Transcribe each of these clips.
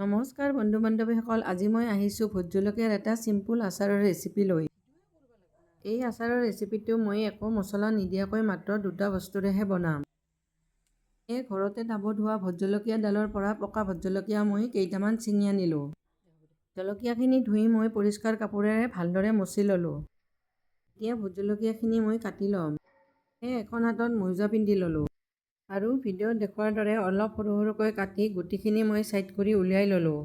নমস্কাৰ বন্ধু বান্ধৱীসকল, আজি মই আহিছোঁ ভোট জলকীয়াৰ এটা চিম্পুল আচাৰৰ ৰেচিপি লৈ। এই আচাৰৰ ৰেচিপিটো মই একো মছলা নিদিয়াকৈ মাত্ৰ দুটা বস্তুৰেহে বনাম। এই ঘৰতে টাবত হোৱা ভোট জলকীয়াডালৰ পৰা পকা ভোট জলকীয়া মই কেইটামান ছিঙি আনিলোঁ। জলকীয়াখিনি ধুই মই পৰিষ্কাৰ কাপোৰেৰে ভালদৰে মচি ল'লোঁ। এতিয়া ভোট জলকীয়াখিনি মই কাটি ল'ম। এখন হাতত মোজা পিন্ধি ল'লোঁ আৰু ভিডিঅ'ত দেখুওৱাৰ দৰে অলপ সৰু সৰুকৈ কাটি গুটিখিনি মই ছাইড কৰি উলিয়াই ল'লোঁ।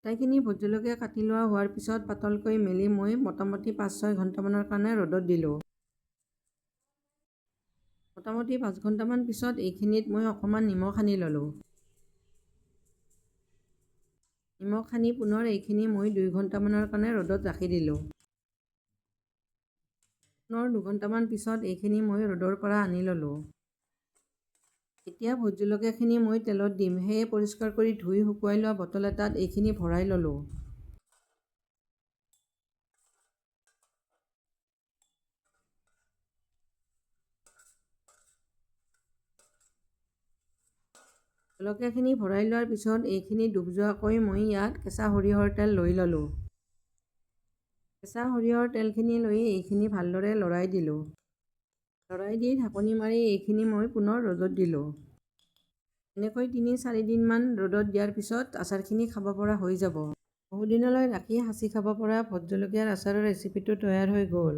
আটাইখিনি ভোট জলকীয়া কাটি লোৱা হোৱাৰ পিছত পাতলকৈ মেলি মই মোটামুটি 5-6 ঘণ্টামানৰ কাৰণে ৰ'দত দিলোঁ। মোটামুটি 5 ঘণ্টামান পিছত এইখিনিত মই অকণমান নিমখ সানি ল'লোঁ। নিমখ সানি পুনৰ এইখিনি মই 2 ঘণ্টামানৰ কাৰণে ৰ'দত ৰাখি দিলোঁ। পুনৰ 2 ঘণ্টামান পিছত এইখিনি মই ৰ'দৰ পৰা আনি ল'লোঁ। এতিয়া ভোট জলকীয়াখিনি মই তেলত দিম, সেয়ে পৰিষ্কাৰ কৰি ধুই শুকুৱাই লোৱা বটল এটাত এইখিনি ভৰাই ল'লোঁ। জলকীয়াখিনি ভৰাই লোৱাৰ পিছত এইখিনি ডুব যোৱাকৈ মই ইয়াত কেঁচা সৰিয়হৰ তেল লৈ ল'লোঁ। কেঁচা সৰিয়হৰ তেলখিনি লৈ এইখিনি ভালদৰে লৰাই দিলোঁ। লৰাই দি ঢাকনি মাৰি এইখিনি মই পুনৰ ৰ'দত দিলোঁ। এনেকৈ 3-4 দিনমান ৰ'দত দিয়াৰ পিছত আচাৰখিনি খাব পৰা হৈ যাব। বহুদিনলৈ ৰাখি সাঁচি খাব পৰা ভোট জলকীয়াৰ আচাৰৰ ৰেচিপিটো তৈয়াৰ হৈ গ'ল।